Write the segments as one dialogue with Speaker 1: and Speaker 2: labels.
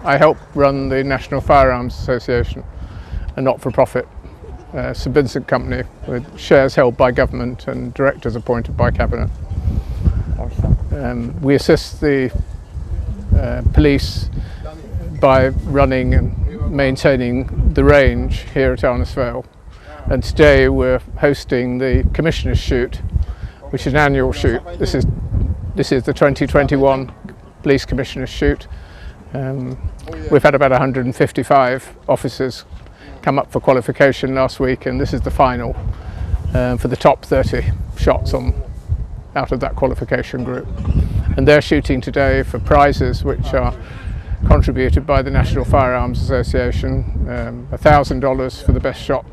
Speaker 1: I help run the National Firearms Association, a not-for-profit St Vincent company with shares held by government and directors appointed by Cabinet.
Speaker 2: Awesome.
Speaker 1: We assist the police by running and maintaining the range here at Arnes Vale. And today we're hosting the Commissioner's Shoot, which is an annual shoot. This is the 2021 Police Commissioner's Shoot. We've had about 155 officers come up for qualification last week, and this is the final for the top 30 shots out of that qualification group. And they're shooting today for prizes which are contributed by the National Firearms Association, $1,000 for the best shot.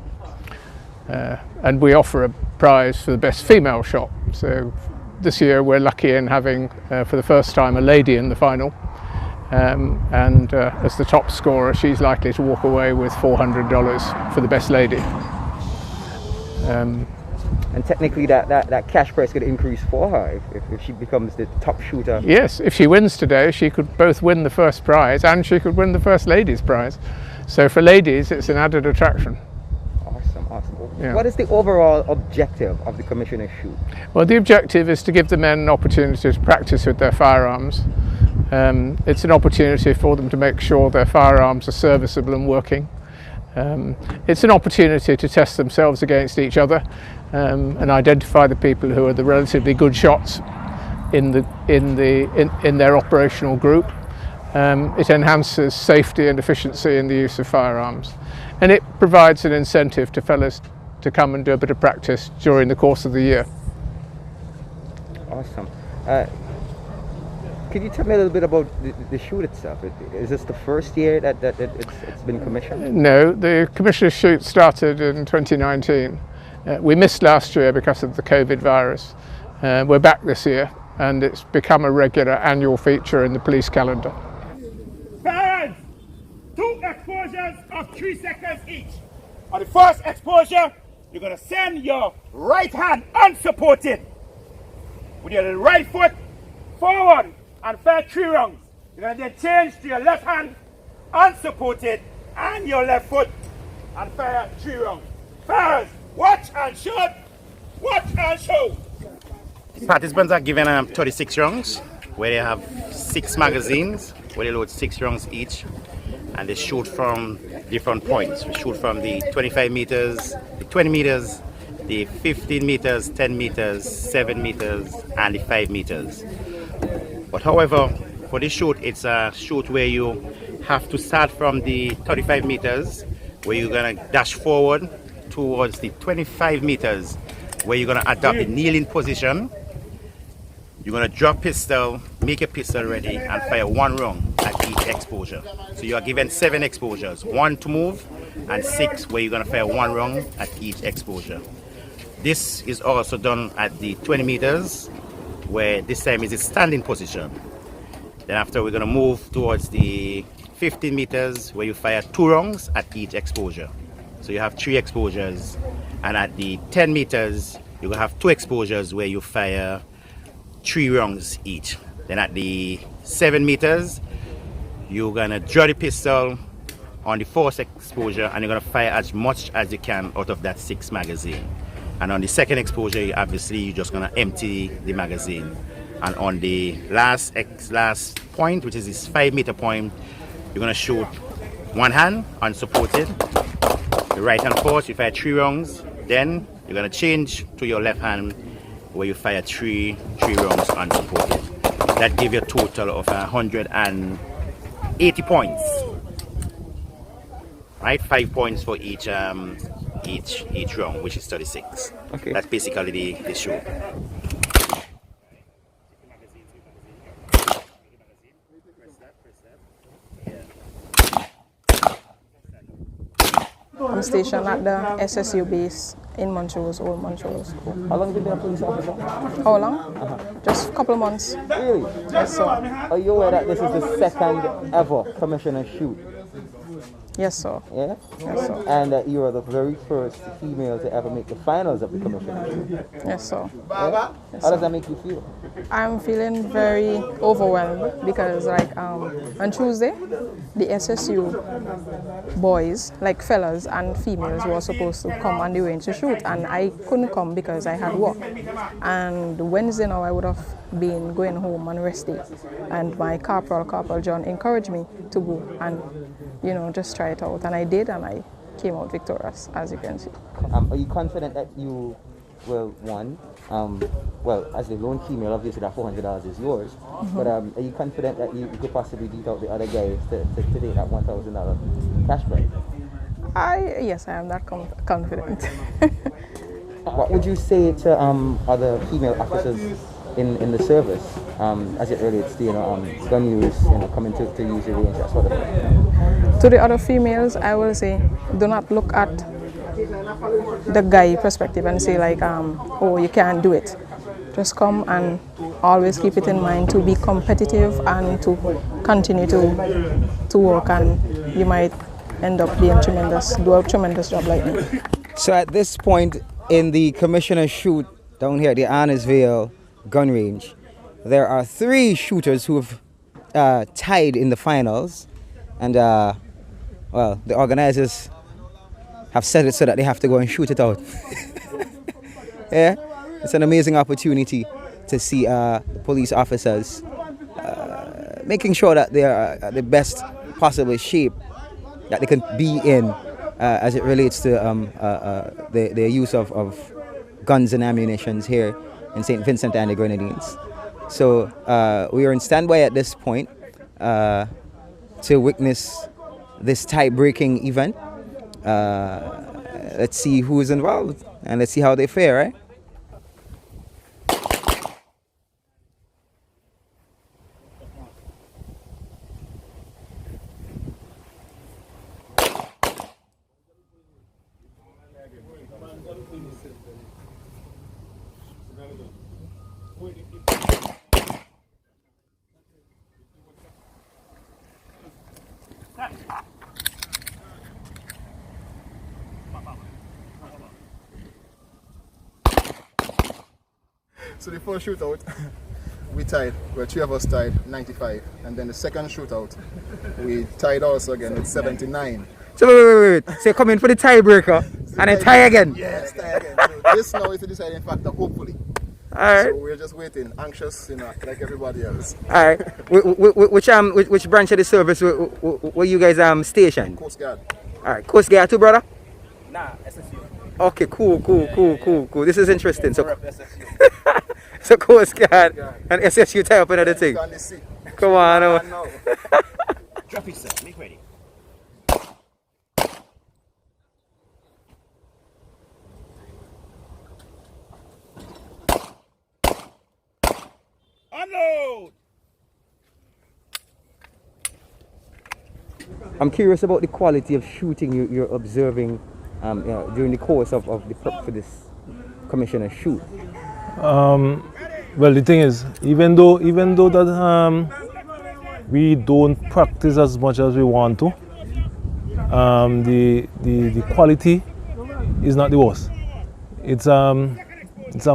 Speaker 1: And we offer a prize for the best female shot. So this year we're lucky in having, for the first time, a lady in the final. And as the top scorer, she's likely to walk away with $400 for the best lady.
Speaker 2: And technically that cash prize could increase for her if she becomes the top shooter.
Speaker 1: Yes, if she wins today, she could both win the first prize and she could win the first ladies prize. So for ladies, it's an added attraction.
Speaker 2: Awesome.
Speaker 1: Yeah.
Speaker 2: What is the overall objective of the Commissioner's Shoot?
Speaker 1: Well, the objective is to give the men an opportunity to practice with their firearms. It's an opportunity for them to make sure their firearms are serviceable and working. It's an opportunity to test themselves against each other and identify the people who are the relatively good shots in their operational group. It enhances safety and efficiency in the use of firearms, and it provides an incentive to fellas to come and do a bit of practice during the course of the year.
Speaker 2: Awesome. Could you tell me a little bit about the shoot itself? Is this the first year that it's been commissioned?
Speaker 1: No, the Commissioner's Shoot started in 2019. We missed last year because of the COVID virus. We're back this year, and it's become a regular annual feature in the police calendar.
Speaker 3: Parents, 2 exposures of 3 seconds each. On the first exposure, you're going to send your right hand unsupported with your right foot forward and fire 3 rounds. You're going to then change to your left hand unsupported and your left foot and fire 3 rounds. Parents, watch and shoot. Watch and shoot.
Speaker 4: Participants are given 36 rounds where they have 6 magazines where they load 6 rounds each, and they shoot from different points. We shoot from the 25 meters, the 20 meters, the 15 meters, 10 meters, 7 meters, and the 5 meters. But however, for this shoot, it's a shoot where you have to start from the 35 meters, where you're gonna dash forward towards the 25 meters, where you're gonna adopt the kneeling position. You're gonna drop pistol, make a pistol ready, and fire 1 round at each exposure. So you are given 7 exposures, 1 to move, and 6 where you're gonna fire 1 round at each exposure. This is also done at the 20 meters, where this time is a standing position. Then after, we're gonna move towards the 15 meters, where you fire 2 rounds at each exposure. So you have 3 exposures, and at the 10 meters, you're gonna have 2 exposures where you fire 3 rounds each. Then at the 7 meters, you're gonna draw the pistol on the 4th exposure, and you're gonna fire as much as you can out of that 6 magazine. And on the 2nd exposure, obviously you're just gonna empty the magazine. And on the last point, which is this 5 meter point, you're gonna shoot 1 hand unsupported. The right hand first, you fire 3 rounds. Then you're gonna change to your left hand, where you fire 3 rounds unsupported. That gives you a total of 180 points. Right, 5 points for each round, which is 36.
Speaker 2: Okay.
Speaker 4: That's basically the show.
Speaker 5: I'm stationed at the SSU base in Montrose, Old Montrose.
Speaker 2: How long have you been a police officer?
Speaker 5: How long? Just a couple of months.
Speaker 2: Really?
Speaker 5: Yes, sir.
Speaker 2: Are you aware that this is the 2nd ever Commissioner's Shoot?
Speaker 5: Yes, sir.
Speaker 2: Yeah?
Speaker 5: Yes, sir.
Speaker 2: And you are the very first female to ever make the finals of the commissioner shoot.
Speaker 5: Yes, sir.
Speaker 2: Yeah? How does that make you feel?
Speaker 5: I'm feeling very overwhelmed because, like, on Tuesday, the SSU boys, like fellas and females, were supposed to come on the range to shoot, and I couldn't come because I had work. And Wednesday now, I would have been going home and resting, and my Corporal John, encouraged me to go and, you know, just try it out, and I did, and I came out victorious, as you can see.
Speaker 2: Are you confident that you will won? Well, as the lone female, obviously that $400 is yours. But are you confident that you could possibly beat out the other guys to take that $1,000 cash prize?
Speaker 5: Yes, I am that confident.
Speaker 2: What would you say to other female officers in the service as it relates to gun use, coming to use the range, that sort of thing?
Speaker 5: To the other females, I will say, do not look at the guy perspective and say like, oh, you can't do it. Just come and always keep it in mind to be competitive and to continue to work, and you might end up being do a tremendous job like me.
Speaker 2: So at this point in the commissioner shoot down here at the Arnesville gun range, there are 3 shooters who have tied in the finals, and well, the organizers have set it so that they have to go and shoot it out. Yeah, it's an amazing opportunity to see the police officers making sure that they are at the best possible shape that they can be in as it relates to the use of guns and ammunition here in St. Vincent and the Grenadines. So we are in standby at this point to witness this tie-breaking event. Let's see who is involved and let's see how they fare, right?
Speaker 6: So the first shootout, we tied. Well, 3 of us tied, 95. And then the second shootout, we tied also again with 79.
Speaker 2: So wait. So you're coming for the tiebreaker and then tie again?
Speaker 6: Yes, tie again. So this now is the deciding factor, hopefully.
Speaker 2: Alright.
Speaker 6: So we're just waiting, anxious, like everybody else.
Speaker 2: Alright. Which branch of the service were you guys stationed?
Speaker 6: Coast Guard.
Speaker 2: Alright, Coast Guard too, brother?
Speaker 6: Nah, SSU.
Speaker 2: Okay, cool. This is interesting. So, so Coast Guard and SSU tie up another thing. Come on.
Speaker 4: Drop it, sir. Make ready.
Speaker 3: Unload!
Speaker 2: I'm curious about the quality of shooting you're observing during the course of the prep for this commissioner shoot.
Speaker 7: Well, the thing is, even though that we don't practice as much as we want to, the quality is not the worst. It's on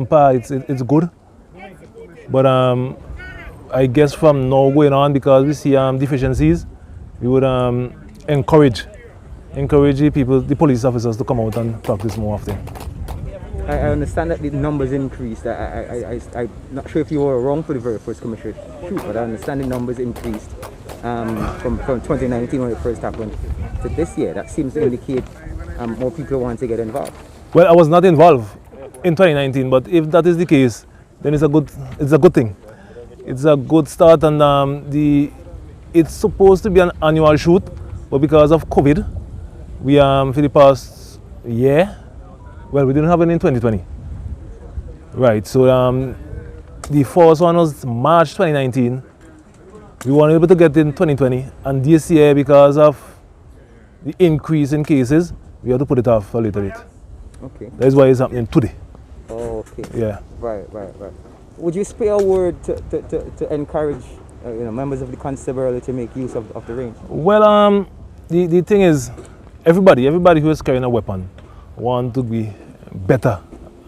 Speaker 7: par. It's good, but I guess from now going on, because we see deficiencies, we would encourage the police officers to come out and practice more often.
Speaker 2: I understand that the numbers increased. I'm not sure if you were wrong for the very first commissioner shoot, but I understand the numbers increased from 2019 when it first happened to this year. That seems to indicate more people want to get involved.
Speaker 7: Well, I was not involved in 2019, but if that is the case, then it's a good thing. It's a good start, and it's supposed to be an annual shoot, but because of COVID, we for the past year, well, we didn't have it in 2020. Right, so the first one was March 2019. We weren't able to get in 2020, and this year, because of the increase in cases, we have to put it off for a later date.
Speaker 2: Okay.
Speaker 7: That's why it's happening today.
Speaker 2: Oh, okay.
Speaker 7: Yeah.
Speaker 2: Right. Would you spare a word to encourage members of the constabulary to make use of the range?
Speaker 7: Well, the thing is, everybody who is carrying a weapon want to be better,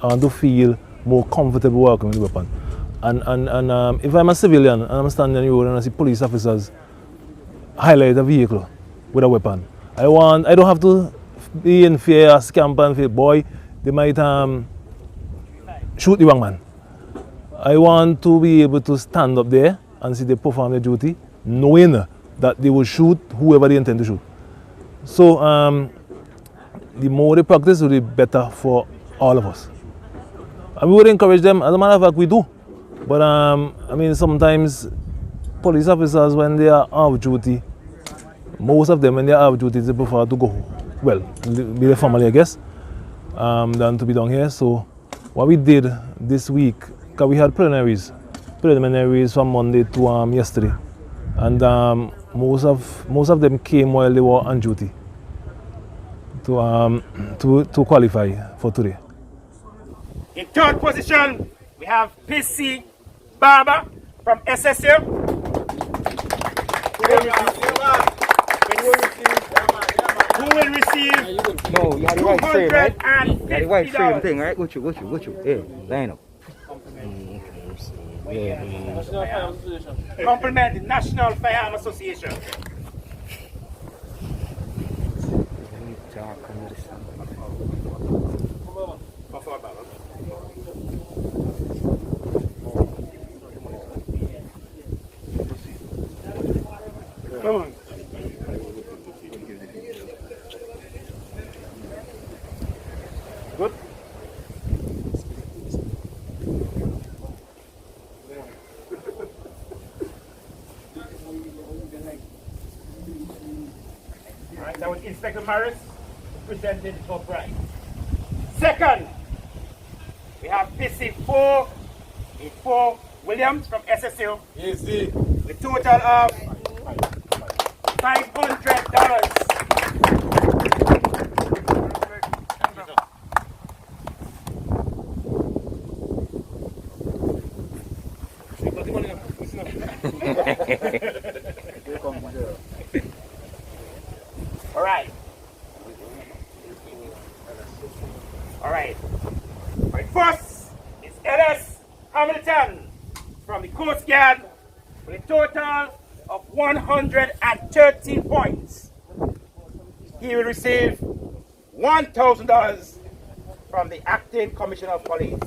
Speaker 7: want to feel more comfortable working with the weapon. And if I'm a civilian and I'm standing on the road and I see police officers highlight a vehicle with a weapon, I don't have to be in fear, scamper and fear, boy, they might shoot the wrong man. I want to be able to stand up there and see they perform their duty, knowing that they will shoot whoever they intend to shoot. So the more they practice, will be better for all of us. And we would encourage them, as a matter of fact, we do. But I mean, sometimes police officers, when they are off duty, most of them, when they are off duty, they prefer to go, well, be their family, I guess, than to be down here. So what we did this week, because we had preliminaries from Monday to yesterday, and most of them came while they were on duty to qualify for today.
Speaker 3: In third position, we have PC Barber from SSU. Who will receive
Speaker 2: No, you had the white frame, right? You had the white frame
Speaker 3: $250.
Speaker 2: thing, right? Go you. Hey, line up.
Speaker 3: Compliment the National Firearm Association. Come forward, Baba. Come on. Good. All right, that was Inspector Morris presented top right. Second, we have PC4 Williams from SSU.
Speaker 6: Easy.
Speaker 3: The total of $500. All right. All right. First is Ellis Hamilton from the Coast Guard with a total of 130 points. He will receive $1,000 from the Acting Commissioner of Police.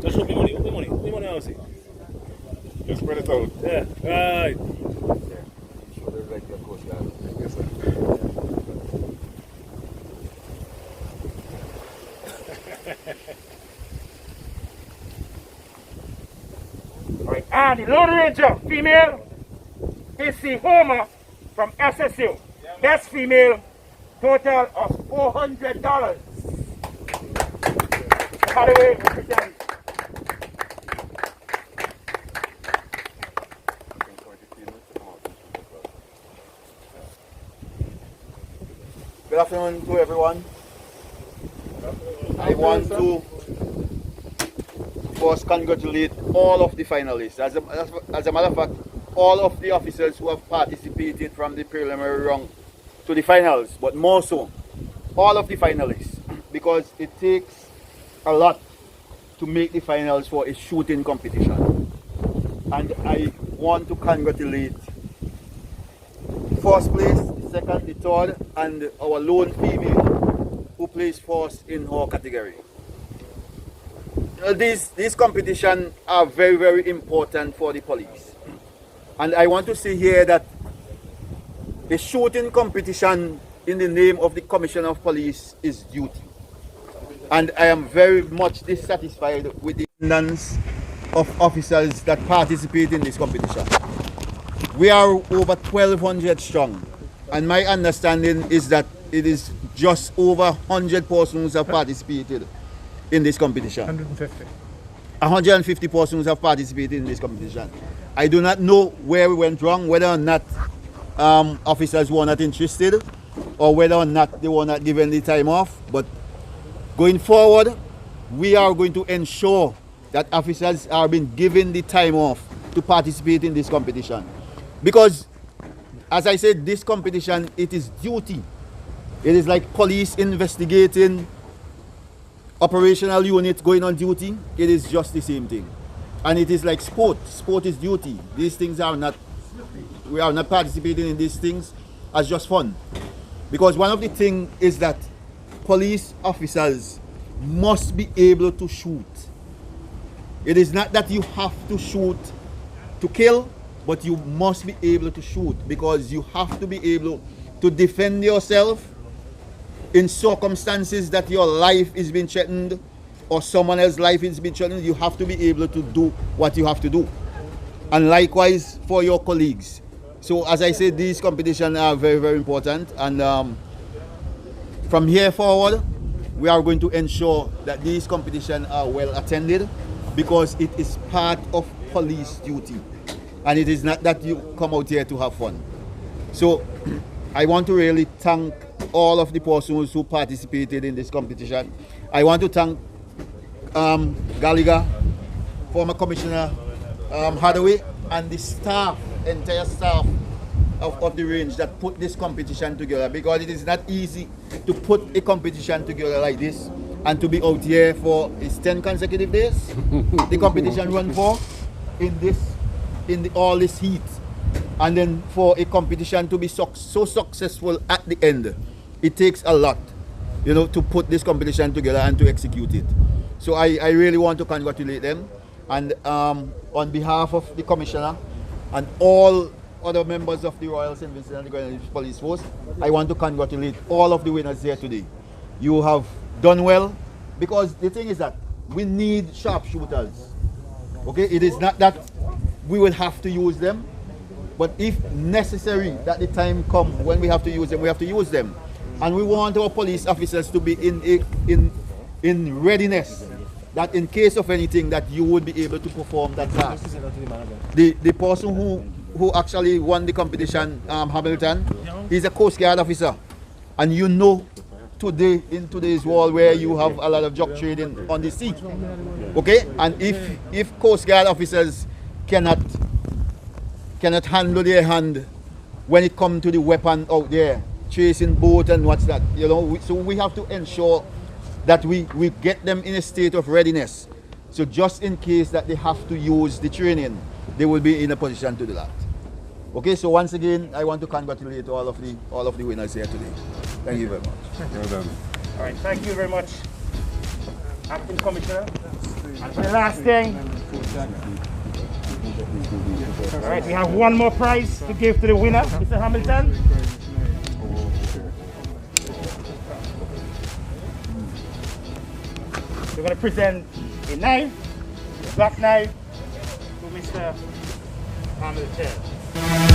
Speaker 7: Just show me money, I see.
Speaker 6: Just spread it out.
Speaker 7: Yeah, right.
Speaker 3: Alright, and the Lone Ranger female, PC Homer from SSU. Best female, total of $400. By the way, present.
Speaker 8: Good afternoon to everyone. I want to first congratulate all of the finalists. As a matter of fact, all of the officers who have participated from the preliminary round to the finals, but more so, all of the finalists, because it takes a lot to make the finals for a shooting competition. And I want to congratulate first place, the second, the third, and our lone female who placed first in her category. These competitions are very, very important for the police. And I want to say here that the shooting competition in the name of the Commissioner of Police is duty. And I am very much dissatisfied with the attendance of officers that participate in this competition. We are over 1,200 strong, and my understanding is that it is just over 100 persons have participated in this competition.
Speaker 1: 150.
Speaker 8: 150 persons have participated in this competition. I do not know where we went wrong, whether or not officers were not interested, or whether or not they were not given the time off. But going forward, we are going to ensure that officers are being given the time off to participate in this competition. Because, as I said, this competition, it is duty. It is like police investigating, operational unit going on duty. It is just the same thing. And it is like sport. Sport is duty. These things are not, we are not participating in these things as just fun. Because one of the things is that police officers must be able to shoot. It is not that you have to shoot to kill, but you must be able to shoot, because you have to be able to defend yourself in circumstances that your life is being threatened or someone else's life is being threatened. You have to be able to do what you have to do. And likewise for your colleagues. So as I said, these competitions are very, very important. And from here forward, we are going to ensure that these competitions are well attended, because it is part of police duty. And it is not that you come out here to have fun. So I want to really thank all of the persons who participated in this competition. I want to thank Gallagher, former Commissioner Hathaway, and the staff, entire staff of the range that put this competition together, because it is not easy to put a competition together like this and to be out here for 10 consecutive days. The competition run for all this heat, and then for a competition to be so successful at the end, it takes a lot, you know, to put this competition together and to execute it. So I really want to congratulate them, and on behalf of the Commissioner and all other members of the Royal SVG Police Force, I want to congratulate all of the winners here today. You have done well, because the thing is that we need sharpshooters. Okay, it is not that we will have to use them, but if necessary, that the time comes when we have to use them, we have to use them. And we want our police officers to be in readiness, that in case of anything, that you would be able to perform that task. The person who actually won the competition, Hamilton, he's a Coast Guard officer. And you know, today, in today's world where you have a lot of drug trading on the sea, okay? And if Coast Guard officers cannot handle their hand when it comes to the weapon out there, chasing boat and what's that, you know, so we have to ensure that we get them in a state of readiness. So just in case that they have to use the training, they will be in a position to do that. Okay, so once again, I want to congratulate all of the winners here today. Thank you very much.
Speaker 3: Well done. All right, thank you very much, Acting Commissioner. And for the last thing, all right, we have one more prize to give to the winner, Mr. Hamilton. We're going to present a knife, a black knife, to Mr. Hamilton.